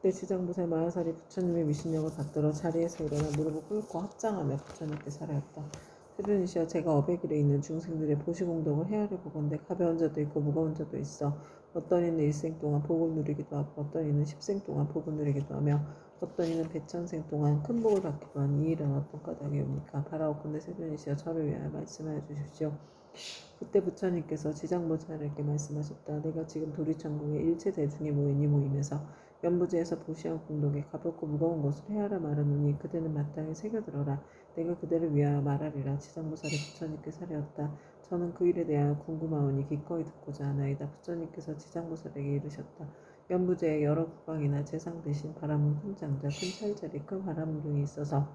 그때 지장보살 마하살이 부처님의 미신력을 받들어 자리에서 일어나 무릎을 꿇고 합장하며 부처님께 사례했다. 세존이시여, 제가 어백일에 있는 중생들의 보시공덕을 헤아려 보건대 가벼운 자도 있고 무거운 자도 있어 어떤 이는 일생 동안 복을 누리기도 하고 어떤 이는 10생 동안 복을 누리기도 하며 어떤 이는 100,000생 동안 큰 복을 받기도 하니 이 일은 어떤 까닭이옵니까? 바라옵건대 세존이시여, 저를 위하여 말씀하여 주십시오. 그때 부처님께서 지장보살에게 말씀하셨다. 내가 지금 도리천국에 일체 대중이 모인 이 모임에서 연부지에서 보시한 공덕에 가볍고 무거운 것을 헤아려 말하노니 그대는 마땅히 새겨들어라. 내가 그대를 위하여 말하리라. 지장보살이 부처님께 사례었다. 저는 그 일에 대하여 궁금하오니 기꺼이 듣고자 하나이다. 부처님께서 지장보살에게 이르셨다. 연부지에 여러 국왕이나 재상 대신 바라문 큰 장자, 큰 찰자리, 큰 바라문 등이 있어서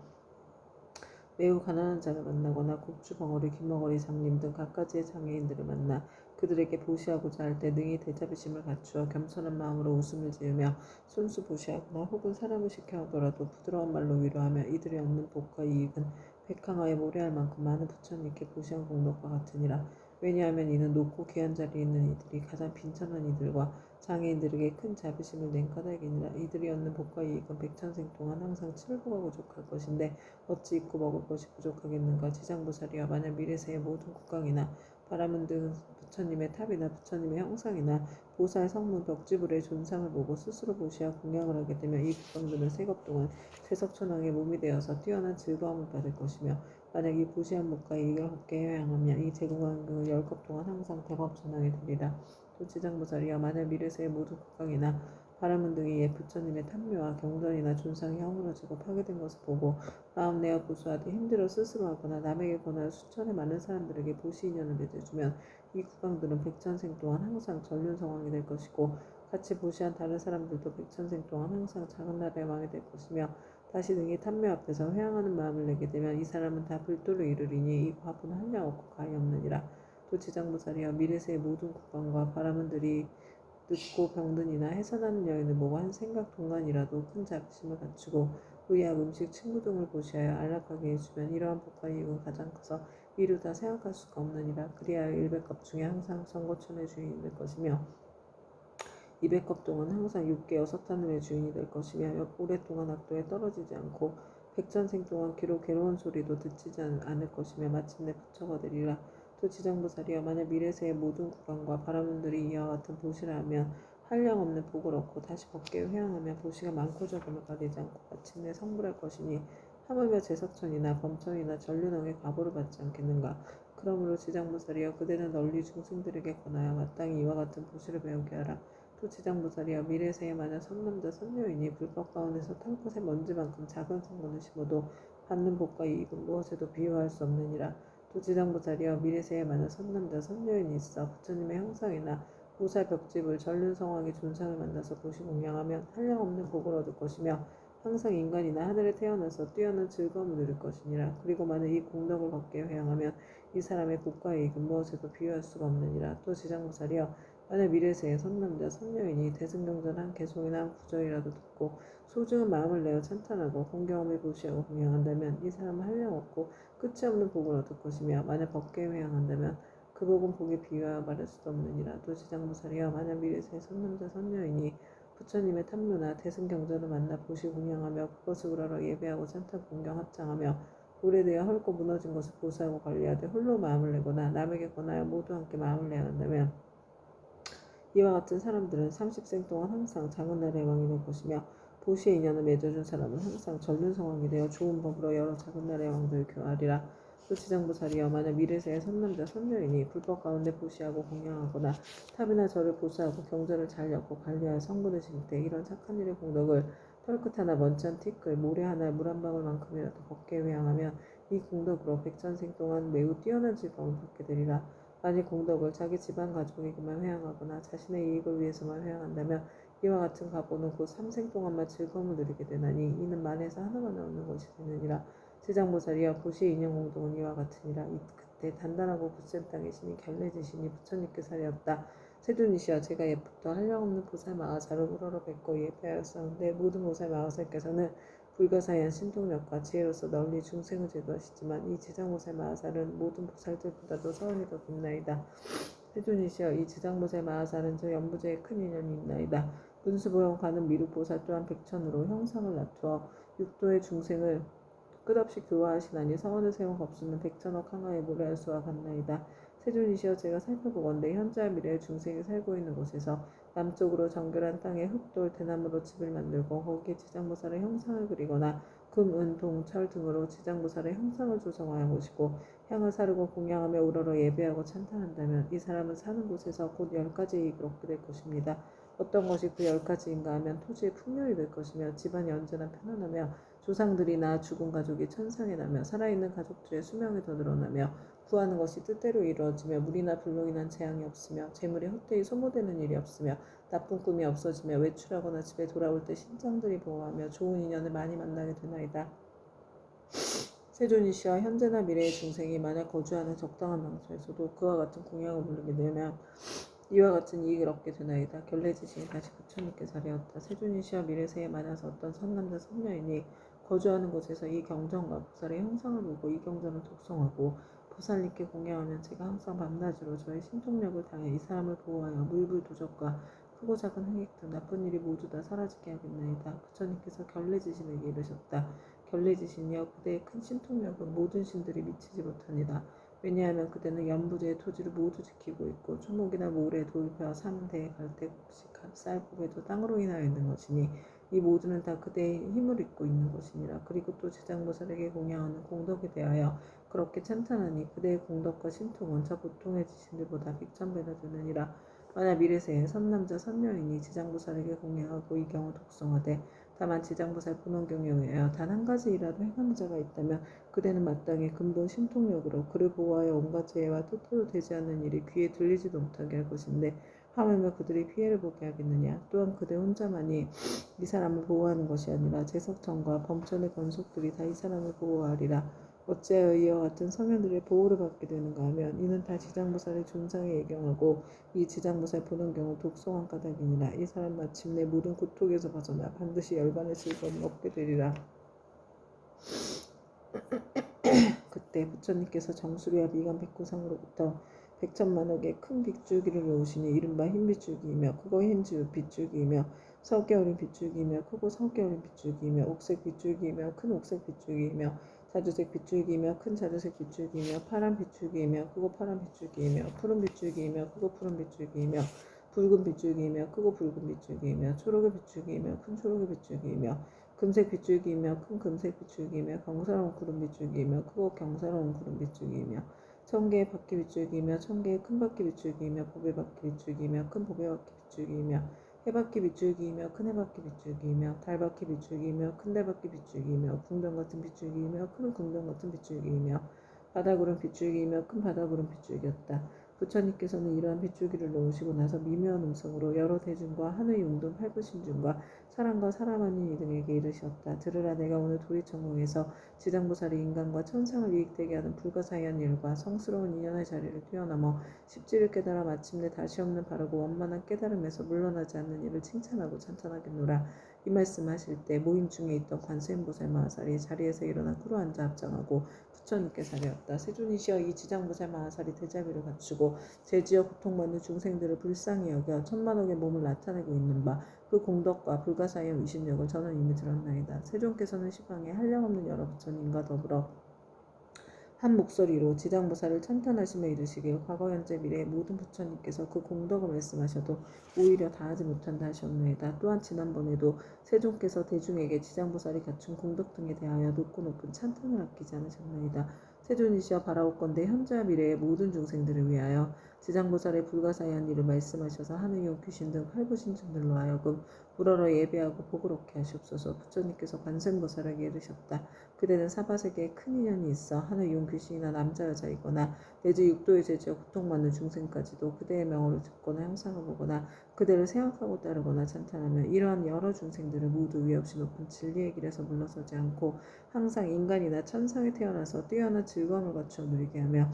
매우 가난한 자를 만나거나 곡주, 벙어리, 김머거리, 장님 등 갖가지의 장애인들을 만나 그들에게 보시하고자 할 때 능히 대자비심을 갖추어 겸손한 마음으로 웃음을 지으며 손수 보시하거나 혹은 사람을 시켜 하더라도 부드러운 말로 위로하며 이들이 얻는 복과 이익은 백항하에 모래할 만큼 많은 부처님께 보시한 공덕과 같으니라. 왜냐하면 이는 높고 귀한 자리에 있는 이들이 가장 빈천한 이들과 장애인들에게 큰 자비심을 낸 까닭이니라. 이들이 얻는 복과 이익은 100,000생 동안 항상 칠고가 부족할 것인데 어찌 입고 먹을 것이 부족하겠는가. 지장보살이여, 만약 미래세의 모든 국강이나 바라문 등 부처님의 탑이나 부처님의 형상이나 보살 성문 벽지불의 존상을 보고 스스로 보시어 공양을 하게 되면 이 국강들은 세겁 동안 세석천왕의 몸이 되어서 뛰어난 즐거움을 받을 것이며 만약 이 보시한 복과 이익을 얻게 향하면 이 제국왕국은 10겁 동안 항상 대법천왕이 되리라. 또 지장보살이여, 만약 미래세의 모든 국강이나 바라문 등이 옛 부처님의 탐묘와 경전이나 존상이 허물어지고 파괴된 것을 보고 마음 내어 고소하되 힘들어 스스로 하거나 남에게 권하여 수천의 많은 사람들에게 보시 인연을 맺어주면 이 국왕들은 100,000생 동안 항상 전륜성왕이 될 것이고 같이 보시한 다른 사람들도 100,000생 동안 항상 작은 나라의 왕이 될 것이며 다시 등이 탐묘 앞에서 회항하는 마음을 내게 되면 이 사람은 다 불도를 이르리니 이 과부는 한량 없고 가히 없느니라. 또 지장보살이여, 미래세의 모든 국왕과 바라문들이 늙고 병든이나 해산하는 여인을 보고 한 생각 동안이라도 큰 자비심을 갖추고 의약, 음식, 친구 등을 보시하여 안락하게 해주면 이러한 복과 이익은 가장 커서 이루 다 생각할 수가 없느니라. 그리하여 100겁 중에 항상 정거천의 주인이 될 것이며 200겁 동안 항상 육계 여섯하늘의 주인이 될 것이며 오랫동안 악도에 떨어지지 않고 100,000생 동안 귀로 괴로운 소리도 듣지 않을 것이며 마침내 부처가 되리라. 또 지장보살이여, 만약 미래세의 모든 국왕과 바라문들이 이와 같은 보시를 하면 한량없는 복을 얻고 다시 법계에 회항하면 보시가 많고 적음을 가리지 않고 마침내 성불할 것이니 하물며 제석천이나 범천이나 전륜왕의 과보를 받지 않겠는가. 그러므로 지장보살이여, 그대는 널리 중생들에게 권하여 마땅히 이와 같은 보시를 배우게 하라. 또 지장보살이여, 미래세에 만약 선남자 선녀이니 불법 가운데서 털것의 먼지만큼 작은 성분을 심어도 받는 복과 이익은 무엇에도 비유할 수 없느니라. 또 지장보살이여, 미래세에 만약 선남자 선녀인이 있어 부처님의 형상이나 보살 벽집을 전륜성왕의 존상을 만나서 보시 공양하면 한량없는 복을 얻을 것이며 항상 인간이나 하늘에 태어나서 뛰어난 즐거움을 누릴 것이니라. 그리고 만약 이 공덕을 받게 회양하면 이 사람의 복과 이익은 무엇에도 비유할 수가 없느니라. 또 지장보살이여, 만약 미래세에 선남자 선녀인이 대승경전 한 개송이나 한 구절이라도 듣고 소중한 마음을 내어 찬탄하고 공경함을 보시하고 공양한다면 이 사람은 한량없고 끝이 없는 복을 얻을 것이며 만약 법계에 회양한다면 그 복은 복에 비유하여 말할 수도 없느니라. 또 지장보살이여, 만약 미래세의 선남자 선녀인이 부처님의 탐묘나 대승경전을 만나 보시 공양하며 그것을 우러러 예배하고 찬탄 공경 합장하며 오래되어 헐고 무너진 것을 보수하고 관리하되 홀로 마음을 내거나 남에게 권하여 모두 함께 마음을 내야 한다면 이와 같은 사람들은 30생 동안 항상 작은 나라의 왕이 될 것이며 보시의 인연을 맺어준 사람은 항상 전륜성왕이 되어 좋은 법으로 여러 작은 나라의 왕들을 교하리라. 또 지장보살이여, 만약 미래세의 선남자 선녀이니 불법 가운데 보시하고 공양하거나 탑이나 절을 보수하고 경전을 잘 엮고 관리하여 성분을 심을 때 이런 착한 일의 공덕을 털끝 하나 먼지 한 티끌 모래 하나 물 한 방울만큼이라도 법계에 회양하면 이 공덕으로 100,000생 동안 매우 뛰어난 즐거움을 받게 되리라. 만일 공덕을 자기 집안 가족에게만 회양하거나 자신의 이익을 위해서만 회양한다면 이와 같은 가보는 곧 3생 동안만 즐거움을 누리게 되나니 이는 만에서 하나만 얻는 것이 되느니라. 지장보살이여, 보시의 인연 공덕은 이와 같으니라. 그때 단단하고 굳센 땅에 신이 결례지신이 부처님께 사례었다. 세존이시여, 제가 옛부터 한량없는 보살 마하사를 우러러 뵙고 예배하였었는데 모든 보살 마하사께서는 불가사의한 신통력과 지혜로서 널리 중생을 제도하시지만 이 지장보살 마하살은 모든 보살들보다도 서원이 더 깊나이다. 세존이시여, 이 지장보살 마하살은 저 연부제에 큰 인연이 있나이다. 문수보형 가는 미륵보살 또한 백천으로 형상을 낮추어 육도의 중생을 끝없이 교화하시나니 성원을 세운 겁수는 백천억 항아의 모래알 수와 같나이다. 세존이시여 제가 살펴보건대 현재와 미래의 중생이 살고 있는 곳에서 남쪽으로 정결한 땅에 흙돌 대나무로 집을 만들고 거기에 지장보살의 형상을 그리거나 금, 은, 동, 철 등으로 지장보살의 형상을 조성하여 보시고 향을 사르고 공양하며 우러러 예배하고 찬탄한다면 이 사람은 사는 곳에서 곧 10가지의 이익을 얻게 될 것입니다. 어떤 것이 그 10가지인가 하면 토지의 풍년이 될 것이며 집안이 언제나 편안하며 조상들이나 죽은 가족이 천상에 나며 살아있는 가족들의 수명이 더 늘어나며 구하는 것이 뜻대로 이루어지며 물이나 불로 인한 재앙이 없으며 재물이 헛되이 소모되는 일이 없으며 나쁜 꿈이 없어지며 외출하거나 집에 돌아올 때 신장들이 보호하며 좋은 인연을 많이 만나게 되나이다. 세존이시여 현재나 미래의 중생이 만약 거주하는 적당한 장소에서도 그와 같은 공양을 부르게 되면 이와 같은 이익을 얻게 되나이다. 결례지신이 다시 부처님께 자리하였다. 세존이시여 미래세에 만나서 어떤 선남자 선녀인이 거주하는 곳에서 이 경전과 보살의 형상을 보고 이 경전을 독송하고 보살님께 공양하면 제가 항상 밤낮으로 저의 신통력을 당해 이 사람을 보호하여 물불도적과 크고 작은 흥액 등 나쁜 일이 모두 다 사라지게 하겠나이다. 부처님께서 결례지신에게 이르셨다. 결례지신이여 그대의 큰 신통력은 모든 신들이 미치지 못하니라. 왜냐하면 그대는 연부제의 토지를 모두 지키고 있고 초목이나 모래, 돌벼, 삼대, 갈대, 곡식, 쌀, 고배도 땅으로 인하여 있는 것이니 이 모두는 다 그대의 힘을 입고 있는 것이니라. 그리고 또 지장보살에게 공양하는 공덕에 대하여 그렇게 찬탄하니 그대의 공덕과 신통은 저 보통의 지신들보다 백천배나 되느니라. 만약 미래세에 선남자 선녀인이 지장보살에게 공양하고 이 경우 독성하되 다만 지장보살 본원경에 의하여 단 한 가지이라도 행하는 자가 있다면 그대는 마땅히 근본 신통력으로 그를 보호하여 온갖 죄와 뜻대로 되지 않는 일이 귀에 들리지도 못하게 할 것인데 하물며 그들이 피해를 보게 하겠느냐. 또한 그대 혼자만이 이 사람을 보호하는 것이 아니라 제석천과 범천의 권속들이 다 이 사람을 보호하리라. 어찌하여 이와 같은 성현들의 보호를 받게 되는가 하면 이는 다 지장보살의 존상에 예경하고 이 지장보살 보는 경우 독성한 까닭이니라. 이 사람 마침내 모든 고통에서 벗어나 반드시 열반의 즐거움을 얻게 되리라. 그때 부처님께서 정수리와 미간 백구상으로부터 백천만억의 큰 빗줄기를 놓으시니 이른바 흰빗줄기이며 크고 흰 빗줄기이며 석이 어린 빗줄기이며 크고 석이 어린 빗줄기이며 옥색 빗줄기이며 큰 옥색 빗줄기이며 자주색 빗줄기이며 큰 자주색 빗줄기이며 파란 빗줄기이며 크고 파란 빗줄기이며 푸른 빗줄기이며 크고 푸른 빗줄기이며 붉은 빗줄기이며 크고 붉은 빗줄기이며 초록의 빗줄기이며 큰 초록의 빗줄기이며 금색 빗줄기이며 큰 금색 빗줄기이며 경사로운 구름 빗줄기이며 크고 경사로운 구름 빗줄기이며 천개의 바퀴 빗줄기이며 천개의 큰 바퀴 빗줄기이며 보배 바퀴 빗줄기이며 큰 보배 바퀴 빗줄기이며 해바퀴 빗줄기이며 큰 해바퀴 빗줄기이며 달바퀴 빗줄기이며 큰 달바퀴 빗줄기이며 궁병 같은 빗줄기이며 큰 궁병 같은 빗줄기이며 바다구름 빗줄기이며 큰 바다구름 빗줄기였다. 부처님께서는 이러한 빗줄기를 놓으시고 나서 미묘한 음성으로 여러 대중과 하늘 용돈 팔부신중과 사람과 사람 아닌 이들에게 이르셨다. 들으라 내가 오늘 도리천공에서 지장보살이 인간과 천상을 이익되게 하는 불가사의한 일과 성스러운 인연의 자리를 뛰어넘어 십지를 깨달아 마침내 다시 없는 바르고 원만한 깨달음에서 물러나지 않는 일을 칭찬하고 찬탄하겠노라. 이 말씀하실 때 모임 중에 있던 관세음보살 마하살이 자리에서 일어나 꾸루 앉아 합장하고 부처님께 사려왔다. 세존이시여 이 지장보살 마하살이 대자비를 갖추고 제지어 고통받는 중생들을 불쌍히 여겨 천만억의 몸을 나타내고 있는 바 그 공덕과 불가사의한 위신력을 저는 이미 들었나이다. 세존께서는 시방에 한량없는 여러 부처님과 더불어 한 목소리로 지장보살을 찬탄하시며 이르시길 과거 현재 미래의 모든 부처님께서 그 공덕을 말씀하셔도 오히려 다하지 못한다 하셨나이다. 또한 지난번에도 세존께서 대중에게 지장보살이 갖춘 공덕 등에 대하여 높고 높은 찬탄을 아끼지 않으셨나이다. 세존이시여 바라옵건대 현재와 미래의 모든 중생들을 위하여 지장보살의 불가사의한 일을 말씀하셔서 하늘용 귀신 등 팔부신중들로 하여금 우러러 예배하고 복을 얻게 하시옵소서. 부처님께서 관세음보살에게 이르셨다. 그대는 사바세계에 큰 인연이 있어 하늘용 귀신이나 남자 여자이거나 내지 육도의 죄지어 고통받는 중생까지도 그대의 명호를 듣거나 형상을 보거나 그대를 생각하고 따르거나 찬탄하면 이러한 여러 중생들을 모두 위없이 높은 진리의 길에서 물러서지 않고 항상 인간이나 천상에 태어나서 뛰어난 즐거움을 갖추어 누리게 하며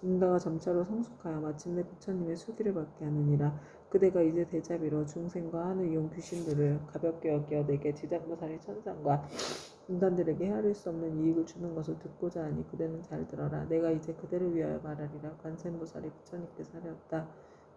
인가가 점차로 성숙하여 마침내 부처님의 수기를 받게 하느니라. 그대가 이제 대자비로 중생과 하늘용 귀신들을 가볍게 여겨 내게 지장보살의 천상과 인간들에게 헤아릴 수 없는 이익을 주는 것을 듣고자 하니 그대는 잘 들어라. 내가 이제 그대를 위하여 말하리라. 관세음보살이 부처님께 사려왔다.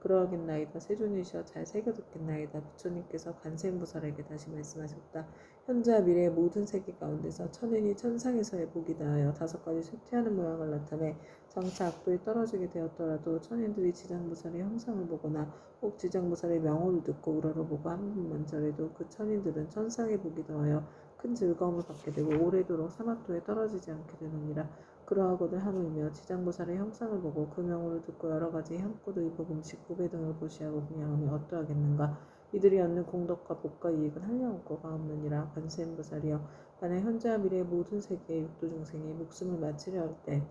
그러하겠나이다. 세존이시여 잘 새겨듣겠나이다. 부처님께서 관세음보살에게 다시 말씀하셨다. 현재와 미래의 모든 세계 가운데서 천인이 천상에서의 복이 다하여 5가지 쇠퇴하는 모양을 나타내 장차 악도에 떨어지게 되었더라도 천인들이 지장보살의 형상을 보거나 혹 지장보살의 명호를 듣고 우러러보고 한 번만 절해도 그 천인들은 천상의 복이 더하여 큰 즐거움을 받게 되고 오래도록 사막도에 떨어지지 않게 되느니라. 그러하거늘 하물며 지장보살의 형상을 보고 그 명호를 듣고 여러가지 향꽃, 의복, 음식, 구배 등을 보시하고 공양하며 어떠하겠는가. 이들이 얻는 공덕과 복과 이익은 한량없고가 없느니라. 관세음보살이여 만약 현재와 미래의 모든 세계의 육도 중생이 목숨을 마치려 할 때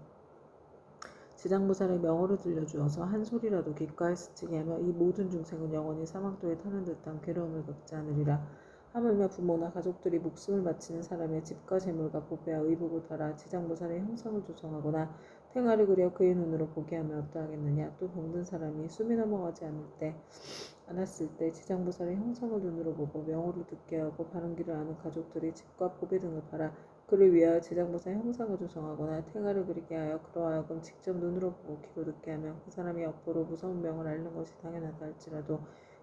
지장보살의 명호를 들려주어서 한 소리라도 귓가에 스치게 하며 이 모든 중생은 영원히 사막도에 타는 듯한 괴로움을 겪지 않으리라. 하물며 부모나 가족들이 목숨을 바치는 사람의 집과 재물과 보배와 의복을 팔아 지장보살의 형상을 조성하거나 탱화를 그려 그의 눈으로 보게 하면 어떠하겠느냐. 또 병든 사람이 숨이 넘어가지 않았을 때 지장보살의 형상을 눈으로 보고 명호를 듣게 하고 바른 길을 아는 가족들이 집과 보배 등을 팔아 그를 위하여 지장보살 형상을 조성하거나 탱화를 그리게 하여 그러하여금 직접 눈으로 보고 귀로 듣게 하면 그 사람이 업보로 무서운 명을 앓는 것이 당연하다 할지라도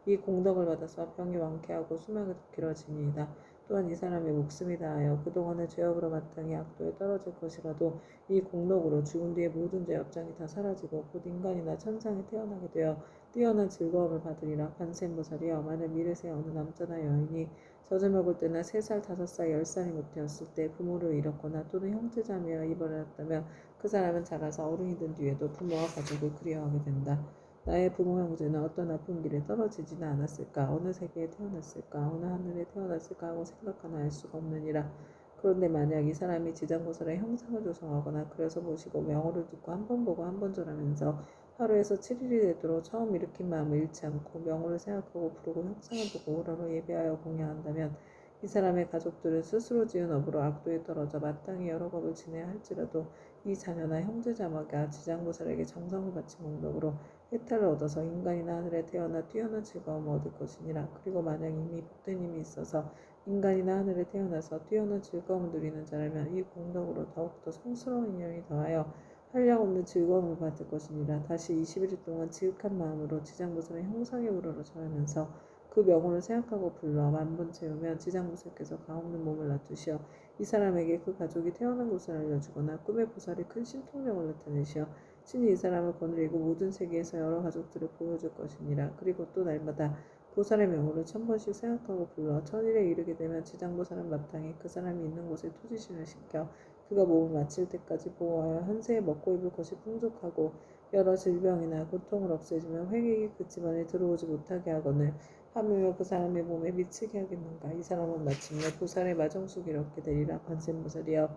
이 공덕을 받아서 병이 완쾌하고 수명이 더 길어지니이다. 또한 이 사람의 목숨이 다하여 그동안의 죄업으로 마땅히 악도에 떨어질 것이라도 이 공덕으로 죽은 뒤에 모든 죄업장이 다 사라지고 곧 인간이나 천상에 태어나게 되어 뛰어난 즐거움을 받으리라. 관세음보살이여 만일 미래세 어느 남자나 여인이 젖을 먹을 때나 3살, 5살, 10살이 못 되었을 때 부모를 잃었거나 또는 형제자매와 이별을 했다면 그 사람은 자라서 어른이 된 뒤에도 부모와 가족을 그리워하게 된다. 나의 부모 형제는 어떤 아픈 길에 떨어지지는 않았을까? 어느 세계에 태어났을까? 어느 하늘에 태어났을까? 하고 생각하나 알 수가 없느니라. 그런데 만약 이 사람이 지장보살의 형상을 조성하거나 그래서 보시고 명호를 듣고 한 번 보고 한 번 절하면서 하루에서 7일이 되도록 처음 일으킨 마음을 잃지 않고 명호를 생각하고 부르고 형상을 보고 우러러 예배하여 공양한다면 이 사람의 가족들은 스스로 지은 업으로 악도에 떨어져 마땅히 여러 겁을 지내야 할지라도 이 자녀나 형제자매가 지장보살에게 정성을 바친 공덕으로 해탈을 얻어서 인간이나 하늘에 태어나 뛰어난 즐거움을 얻을 것이니라. 그리고 만약 이미 복된 힘이 있어서 인간이나 하늘에 태어나서 뛰어난 즐거움을 누리는 자라면 이 공덕으로 더욱더 성스러운 인연이 더하여 한량없는 즐거움을 받을 것이니라. 다시 21일 동안 지극한 마음으로 지장보살의 형상에 우러러 절하면서 그 명호를 생각하고 불러 만번 채우면 지장보살께서 가없는 몸을 놔두시어 이 사람에게 그 가족이 태어난 곳을 알려주거나 꿈의 보살이 큰 신통력을 나타내시어 친히 이 사람을 거느리고 모든 세계에서 여러 가족들을 보여줄 것이니라. 그리고 또 날마다 보살의 명호를 1000번씩 생각하고 불러 천일에 이르게 되면 지장보살은 마땅히 그 사람이 있는 곳에 토지신을 시켜 그가 몸을 마칠 때까지 보호하여 현세에 먹고 입을 것이 풍족하고 여러 질병이나 고통을 없애주며 횡액이 그 집안에 들어오지 못하게 하거늘 하물며 그 사람의 몸에 미치게 하겠는가. 이 사람은 마침내 보살의 마정숙을 얻게 되리라. 관세음보살이여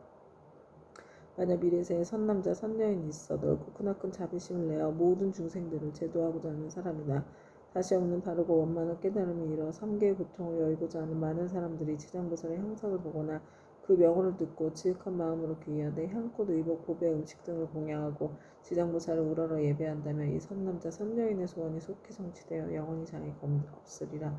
만약 미래세에 선남자 선여인이 있어 넓고 크나큰 자비심을 내어 모든 중생들을 제도하고자 하는 사람이나 다시 없는 바르고 원만한 깨달음이 이뤄 삼계의 고통을 여의고자 하는 많은 사람들이 지장보살의 형상을 보거나 그 명호를 듣고 지극한 마음으로 귀의하되 향꽃, 의복, 보배, 음식 등을 공양하고 지장보살을 우러러 예배한다면 이 선남자 선여인의 소원이 속히 성취되어 영원히 장애가 없으리라.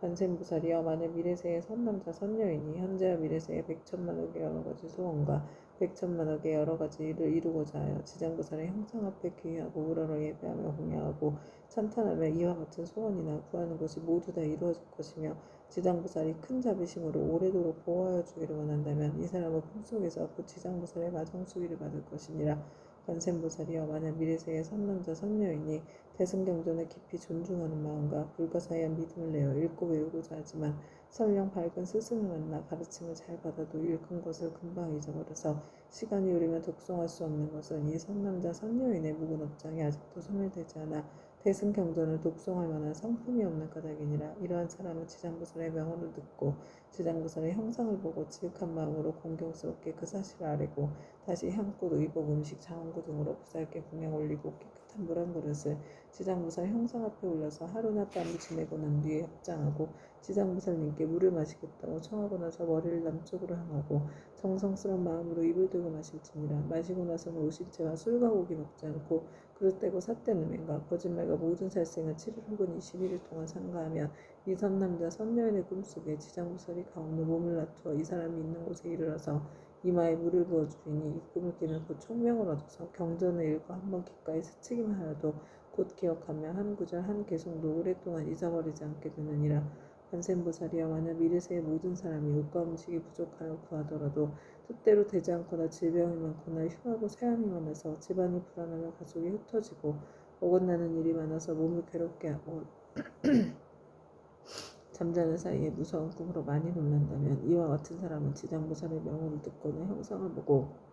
관세음보살이여 만약 미래세의 선남자 선여인이 현재와 미래세의 백천만억의 여러가지 소원과 백천만억의 여러가지 일을 이루고자 하여 지장보살의 형상 앞에 귀의하고 우러러 예배하며 공양하고 찬탄하며 이와 같은 소원이나 구하는 것이 모두 다 이루어질 것이며 지장보살이 큰 자비심으로 오래도록 보호하여 주기를 원한다면 이 사람은 꿈속에서 그 지장보살의 마정수기를 받을 것이니라. 관세음보살이여 만약 미래세의 선남자 선여인이 대승경전을 깊이 존중하는 마음과 불가사의한 믿음을 내어 읽고 외우고자 하지만 설령 밝은 스승을 만나 가르침을 잘 받아도 읽은 것을 금방 잊어버려서 시간이 흐르면 독송할 수 없는 것은 이 선남자 선여인의 묵은 업장이 아직도 소멸되지 않아 대승경전을 독송할 만한 성품이 없는 까닭이니라. 이러한 사람은 지장보살의 명호를 듣고 지장보살의 형상을 보고 지극한 마음으로 공경스럽게 그 사실을 아뢰고 다시 향꽃, 의복, 음식, 장원구 등으로 보살께 공양 올리고 깨끗한 물 한 그릇을 지장보살 형상 앞에 올려서 하루나 밤을 지내고 난 뒤에 합장하고 지장보살님께 물을 마시겠다고 청하고 나서 머리를 남쪽으로 향하고 정성스러운 마음으로 입을 들고 마실지니라. 마시고 나서는 오신채와 술과 고기 먹지 않고 그릇 떼고 삿된 음행과 거짓말과 모든 살생을 7일 혹은 21일 동안 삼가하며 이 선남자 선녀인의 꿈속에 지장보살이 가운데 몸을 놔두어 이 사람이 있는 곳에 이르러서 이마에 물을 부어주리니 이 꿈을 깨면 곧 총명을 얻어서 경전을 읽고 한번 귓가에 스치기만 하여도 곧 기억하며 한 구절 한 개송도 오랫동안 잊어버리지 않게 되느니라. 관세음보살이여 만약 미래세의 모든 사람이 옷과 음식이 부족하여 구하더라도 뜻대로 되지 않거나 질병이 많거나 흉하고 세함이 많아서 집안이 불안하며 가족이 흩어지고 어긋나는 일이 많아서 몸을 괴롭게 하고 잠자는 사이에 무서운 꿈으로 많이 놀란다면 이와 같은 사람은 지장보살의 명호를 듣거나 형상을 보고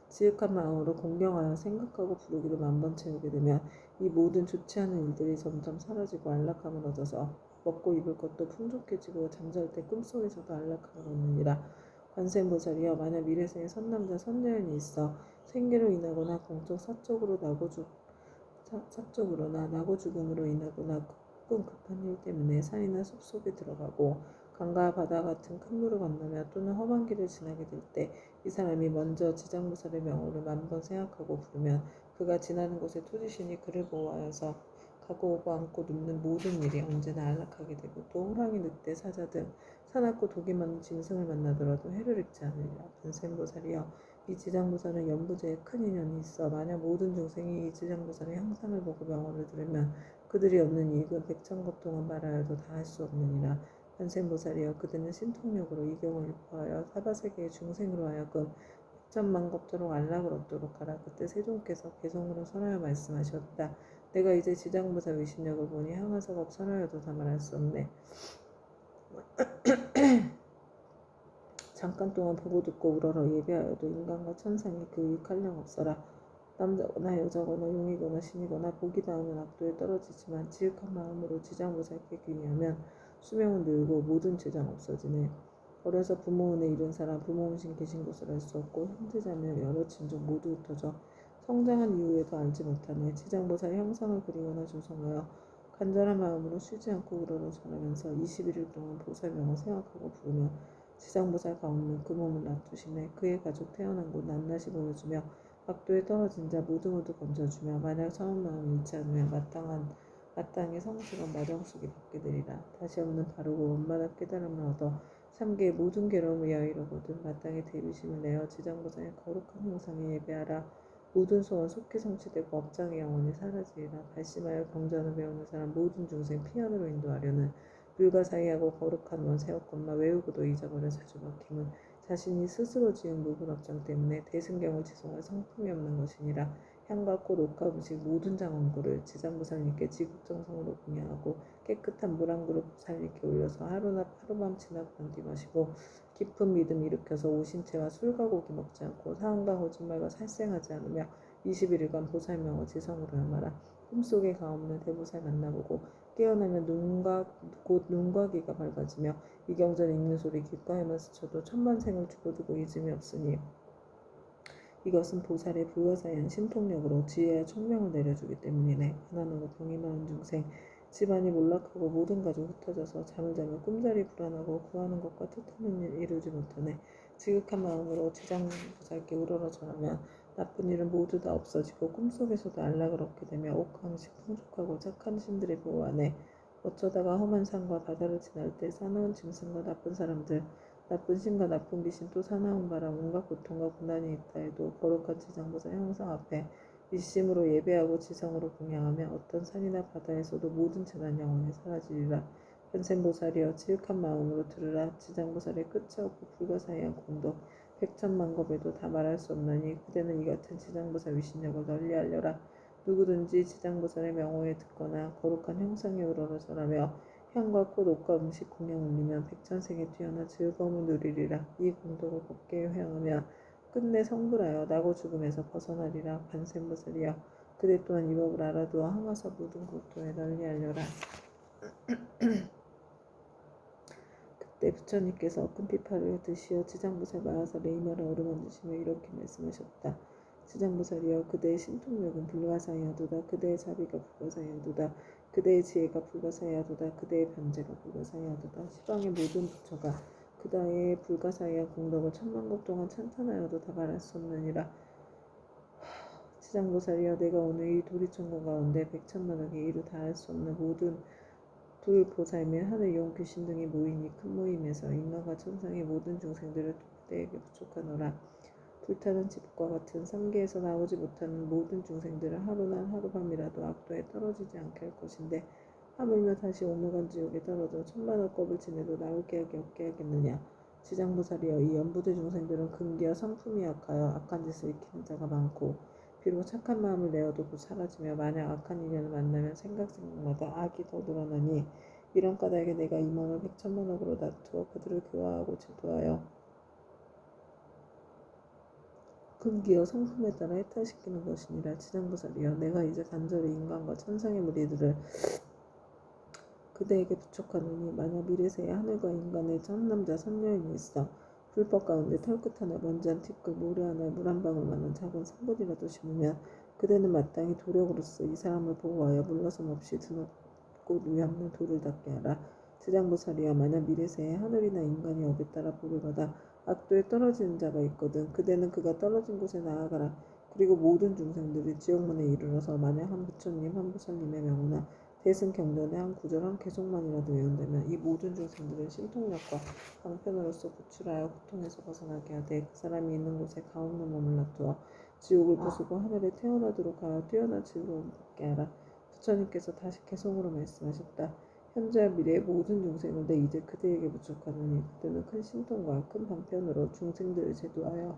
지극한 마음으로 공경하여 생각하고 부르기를 만번 채우게 되면 이 모든 좋지 않은 일들이 점점 사라지고 안락함을 얻어서 먹고 입을 것도 풍족해지고 잠잘 때 꿈속에서도 안락함을 얻느니라. 관세음보살이여 만약 미래생에 선남자 선여인이 있어 생계로 인하거나 공적 사적으로나 나고 죽음으로 인하거나 혹은 급한 일 때문에 산이나 숲속에 들어가고 강과 바다 같은 큰 물을 건너며 또는 험한 길을 지나게 될 때 이 사람이 먼저 지장보살의 명호를 만번 생각하고 부르면 그가 지나는 곳에 토지신이 그를 보호하여서 가고 오고 앉고 눕는 모든 일이 언제나 안락하게 되고 또 호랑이, 늑대, 사자 등 사납고 독이 많은 짐승을 만나더라도 해를 입지 않으리라. 관세음보살이여 이 지장보살은 연부제에 큰 인연이 있어 만약 모든 중생이 이 지장보살의 형상을 보고 명호를 들으면 그들이 얻는 이익은 백천급 동안 말하여도 다할 수 없느니라. 관세음보살이여 그들은 신통력으로 이 경을 유포하여 사바세계의 중생으로 하여금 백천만겁도록 안락을 얻도록 하라. 그때 세존께서 개성으로 설하여 말씀하셨다. 내가 이제 지장보살 위신력을 보니 항아사업 설하여도 다 말할 수 없네. 잠깐 동안 보고 듣고 우러러 예배하여도 인간과 천상이 그 유익할령 없어라. 남자거나 여자거나 용이거나 신이거나 복이 닿으면 악도에 떨어지지만 지극한 마음으로 지장보살께 귀의하면 수명은 늘고 모든 재장 없어지네. 어려서 부모 은혜 이룬 사람 부모 음신 계신 곳을 알 수 없고 형제자매 여러 친족 모두 흩어져 성장한 이후에도 알지 못하네. 지장보살 형상을 그리거나 조성하여 간절한 마음으로 쉬지 않고 우러러 절하면서 21일 동안 보살명을 생각하고 부르며 지장보살 가운데 그 몸을 놔두시네. 그의 가족 태어난 곳 낱낱이 보여주며 악도에 떨어진 자 모두 건져주며 만약 처음 마음을 잃지 않으면 마땅히 성실한 마정숙이 받게 되리라. 다시 없는 바르고 원만한 깨달음을 얻어 삼계의 모든 괴로움을 이루거든 마땅히 대비심을 내어 지장보살의 거룩한 형상에 예배하라. 모든 소원 속히 성취되고 업장의 영원히 사라지리라. 발심하여 경전을 배우는 사람 모든 중생 피안으로 인도하려는 불가사의하고 거룩한 원 세웠건만 외우고도 잊어버려 자주 막힘은 자신이 스스로 지은 묵은 업장 때문에 대승경을 지송할 성품이 없는 것이니라. 향과 꽃, 옷과 음식 모든 장원구를 지장보살님께 지극정성으로 공양하고 깨끗한 물 한 그릇 보살님께 올려서 하루밤 지나고 뒤 마시고 깊은 믿음 일으켜서 오신채와 술과 고기 먹지 않고 사음과 거짓말과 살생하지 않으며 21일간 보살명을 지성으로 하마라. 꿈속에 가없는 대보살 만나보고 깨어나면 눈과 귀가 밝아지며 이 경전 읽는 소리 귓가에만 스쳐도 천만생을 죽어두고 잊음이 없으니 이것은 보살의 불가사의한 신통력으로 지혜와 총명을 내려주기 때문이네. 가난하고 병이 많은 중생 집안이 몰락하고 모든 가족 흩어져서 잠을 자며 꿈자리 불안하고 구하는 것과 뜻하는 일 이루지 못하네. 지극한 마음으로 지장보살께 우러러 절하면 나쁜 일은 모두 다 없어지고 꿈속에서도 안락을 얻게 되며 옷과 음식 풍족하고 착한 신들의 보호 안에 어쩌다가 험한 산과 바다를 지날 때 사나운 짐승과 나쁜 사람들 나쁜 신과 나쁜 귀신 또 사나운 바람 온갖 고통과 고난이 있다 해도 거룩한 지장보살 형상 앞에 일심으로 예배하고 지성으로 공양하며 어떤 산이나 바다에서도 모든 재난 영원히 사라지리라. 현생보살이여 지극한 마음으로 들으라. 지장보살의 끝이 없고 불가사의한 공덕 백천만겁에도 다 말할 수 없나니 그대는 이 같은 지장보살 위신력을 널리 알려라. 누구든지 지장보살의 명호에 듣거나 거룩한 형상에 우러러 절하며 향과 꽃, 옷과 음식 공양 올리면 백천생에 뛰어나 즐거움을 누리리라. 이 공덕을 곱게 회양하며 끝내 성불하여 나고 죽음에서 벗어나리라. 관세음보살이여 그대 또한 이 법을 알아두어 항아서 모든 국토에 널리 알려라. 그때 부처님께서 금피파를 드시어 지장보살 마하사 레이마를 어루만드시며 이렇게 말씀하셨다. 지장보살이여 그대의 신통력은 불가사의하도다. 그대의 자비가 불가사의하도다. 그대의 지혜가 불가사의하도다. 그대의 변제가 불가사의하도다. 시방의 모든 부처가 그대의 불가사의한 공덕을 천만급 동안 찬탄하여도 다 말할 수 없느니라. 지장보살이여 내가 오늘 이 도리천공 가운데 백천만억의 이루 다할 수 없는 모든 불보살 및 하늘 용 귀신 등이 모인 이 큰 모임에서 인간과 천상의 모든 중생들을 그대에게 부족하노라. 불타는 집과 같은 삼계에서 나오지 못하는 모든 중생들을 하루난 하루밤이라도 악도에 떨어지지 않게 할 것인데 하물며 다시 오묘간 지옥에 떨어져 천만억 겁을 지내도 나올 계약이 없게 하겠느냐. 지장보살이여, 이 연부대 중생들은 근기와 성품이 약하여 악한 짓을 익히는 자가 많고 비록 착한 마음을 내어도 곧 사라지며 만약 악한 인연을 만나면 생각마다 악이 더 늘어나니 이런 까닭에 내가 이 몸을 백천만억으로 다투어 그들을 교화하고 제도하여 근기와 성품에 따라 해탈시키는 것이니라. 지장보살이여, 내가 이제 간절히 인간과 천상의 무리들을 그대에게 부촉하노니 만약 미래세에 하늘과 인간의 천남자 선녀인이 있어 불법 가운데 털끝 하나 먼지 한 티끌 모래 하나에 물 한 방울만한 작은 성분이라도 심으면 그대는 마땅히 도력으로서 이 사람을 보호하여 물러섬 없이 드높고 위없는 돌을 닦게 하라. 지장보살이여, 만약 미래세에 하늘이나 인간이 업에 따라 복을 받아 악도에 떨어지는 자가 있거든 그대는 그가 떨어진 곳에 나아가라. 그리고 모든 중생들이 지옥문에 이르러서 만약 한 부처님 한 보살님의 명호나 대승 경전의 한 구절 한 개송만이라도 외운다면 이 모든 중생들은 신통력과 방편으로서 구출하여 고통에서 벗어나게 하되 그 사람이 있는 곳에 가없는 몸을 놔두어 지옥을 부수고 하늘에 태어나도록 하여 뛰어난 즐거움을 받게 하라. 부처님께서 다시 개송으로 말씀하셨다. 현재와 미래의 모든 중생을 내 이제 그대에게 부족하노니 그대는 큰 신통과 큰 방편으로 중생들을 제도하여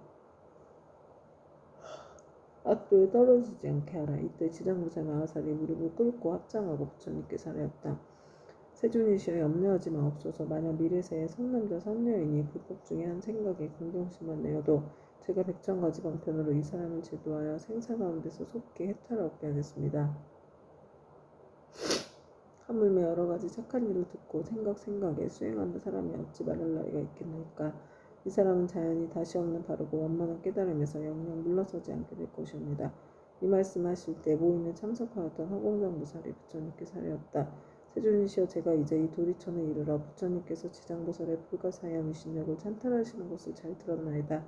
악도에 떨어지지 않게 하라. 이때 지장보살 마하살이 무릎을 꿇고 합장하고 부처님께 살하였다. 세존이시여, 염려하지 마옵소서. 만약 미래세에 선남자 선녀인이 불법 중에 한 생각에 긍정심만 내어도 제가 백천가지 방편으로 이 사람을 제도하여 생사 가운데서 속히 해탈을 얻게 하겠습니다. 하물며 여러 가지 착한 일을 듣고 생각에 수행하는 사람이 어찌 말할 나위가 있겠나이까. 이 사람은 자연히 다시 없는 바르고 원만한 깨달음에서 영영 물러서지 않게 될 것입니다. 이 말씀하실 때 모임에 참석하였던 허공장보살이 부처님께 살하였다. 세존이시여, 제가 이제 이 도리천에 이르러 부처님께서 지장보살의 불가사의한 위신력을 찬탄하시는 것을 잘 들었나이다.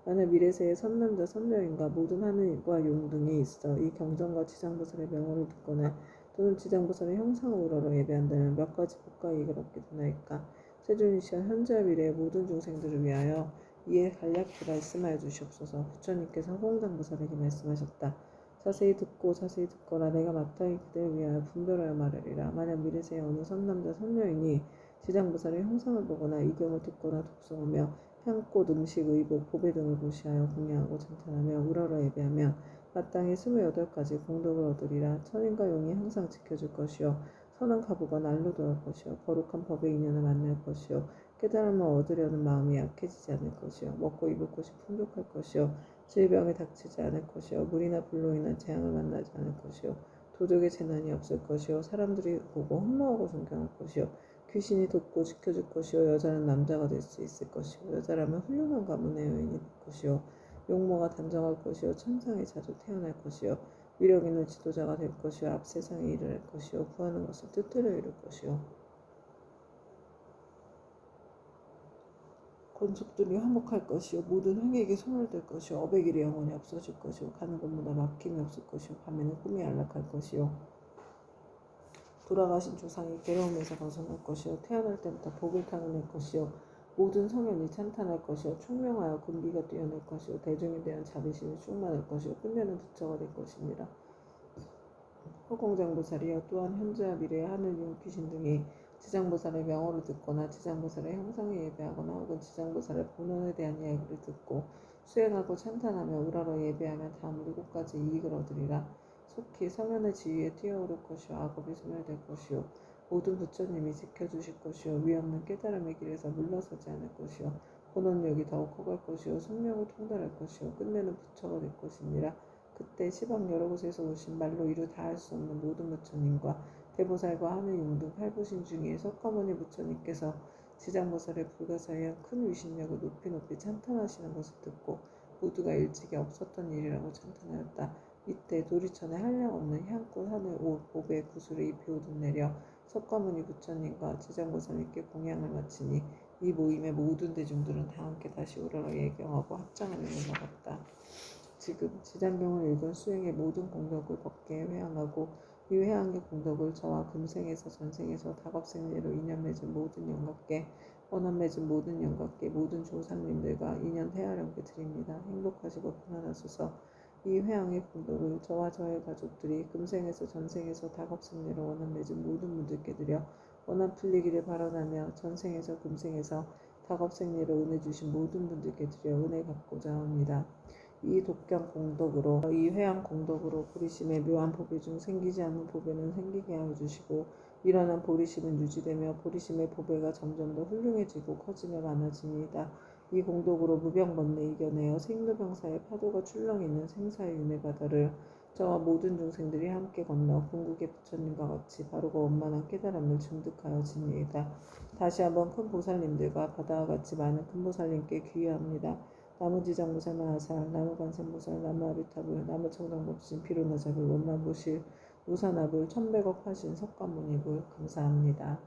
만약 미래세에 선남자 선녀인과 모든 하늘과 용 등이 있어 이 경전과 지장보살의 명호를 듣거나 또는 지장보살의 형상을 우러러 예배한다면 몇 가지 복과 이익을 얻게 되나이까. 세존이시여, 현재와 미래의 모든 중생들을 위하여 이에 간략히 말씀하여 주시옵소서. 부처님께서 허공장보살에게 말씀하셨다. 자세히 듣거라. 내가 마땅히 그대를 위하여 분별하여 말하리라. 만약 미래세에 어느 선남자 선녀인이 지장보살의 형상을 보거나 이경을 듣거나 독송하며 향꽃, 음식, 의복, 보배 등을 보시하여 공양하고 찬탄하며 우러러 예배하며 마땅히 28가지 공덕을 얻으리라. 천인과 용이 항상 지켜줄 것이요 선한 가부가 날로 돌아올 것이요 거룩한 법의 인연을 만날 것이요 깨달음을 얻으려는 마음이 약해지지 않을 것이요 먹고 입을 것이 풍족할 것이요 질병에 닥치지 않을 것이요 물이나 불로 인한 재앙을 만나지 않을 것이요 도적의 재난이 없을 것이요 사람들이 보고 흠모하고 존경할 것이요 귀신이 돕고 지켜줄 것이요 여자는 남자가 될 수 있을 것이요 여자라면 훌륭한 가문의 여인이 될 것이요 용모가 단정할 것이요 천상에 자주 태어날 것이요 위력 있는 지도자가 될 것이요 앞 세상에 이르를 것이요 구하는 것을 뜻대로 이룰 것이요 권속들이 화목할 것이요 모든 흥에게 손을 댈 것이요 어백일이 영원히 없어질 것이요 가는 곳마다 막힘이 없을 것이요 밤에는 꿈이 안락할 것이요 돌아가신 조상이 괴로움에서 벗어날 것이요 태어날 때부터 복을 타고낼 것이요 모든 성현이 찬탄할 것이요 총명하여 군기가 뛰어날 것이요 대중에 대한 자비심이 충만할 것이요 끝내는 부처가 될 것입니다. 허공장보살이여, 또한 현재와 미래의 하늘용 귀신 등이 지장보살의 명호를 듣거나 지장보살의 형상에 예배하거나 혹은 지장보살의 본원에 대한 이야기를 듣고 수행하고 찬탄하며 우러러 예배하며 다음 7가지 이익을 얻으리라. 속히 성현의 지위에 뛰어오를 것이요 악업이 소멸될 것이요 모든 부처님이 지켜주실 것이요 위없는 깨달음의 길에서 물러서지 않을 것이요 본원력이 더욱 커갈 것이요 숙명을 통달할 것이요 끝내는 부처가 될 것이니라. 그때 시방 여러 곳에서 오신 말로 이루 다할 수 없는 모든 부처님과 대보살과 하늘용 등 8부신 중에 석가모니 부처님께서 지장보살의 불가사의한 큰 위신력을 높이 찬탄하시는 것을 듣고 모두가 일찍이 없었던 일이라고 찬탄하였다. 이때 도리천에 한량없는 향꽃, 하늘, 옷, 보배, 구슬을 입히 오듯 내려 석가모니 부처님과 지장보살님께 공양을 마치니 이 모임의 모든 대중들은 다 함께 다시 우러러 예경하고 합장을 올라갔다. 지금 지장경을 읽은 수행의 모든 공덕을 법계에 회항하고 이 회항의 공덕을 저와 금생에서 전생에서 다겁생례로 인연 맺은 모든 영광께 원한 맺은 모든 영광께 모든 조상님들과 인연 태아령께 드립니다. 행복하시고 편안하소서. 이 회양의 공덕을 저와 저의 가족들이 금생에서 전생에서 다겁생내로 원한 맺은 모든 분들께 드려 원한 풀리기를 바라나며 전생에서 금생에서 다겁생내로 은혜 주신 모든 분들께 드려 은혜 갚고자 합니다. 이 독경 공덕으로 이 회양 공덕으로 보리심의 묘한 보배 중 생기지 않는 보배는 생기게 하여 주시고 일어난 보리심은 유지되며 보리심의 보배가 점점 더 훌륭해지고 커지며 많아지니이다. 이 공덕으로 무병번뇌 이겨내어 생로병사의 파도가 출렁이는 생사의 윤회 바다를 저와 모든 중생들이 함께 건너 궁극의 부처님과 같이 바르고 원만한 깨달음을 증득하여지니이다. 다시 한번 큰 보살님들과 바다와 같이 많은 큰 보살님께 귀의합니다. 나무지장보살 마하살, 나무관세음보살, 나무아비타불, 나무청정법신, 피로나자불, 원만보실, 우산화불, 1100억 화신, 석가모니불 감사합니다.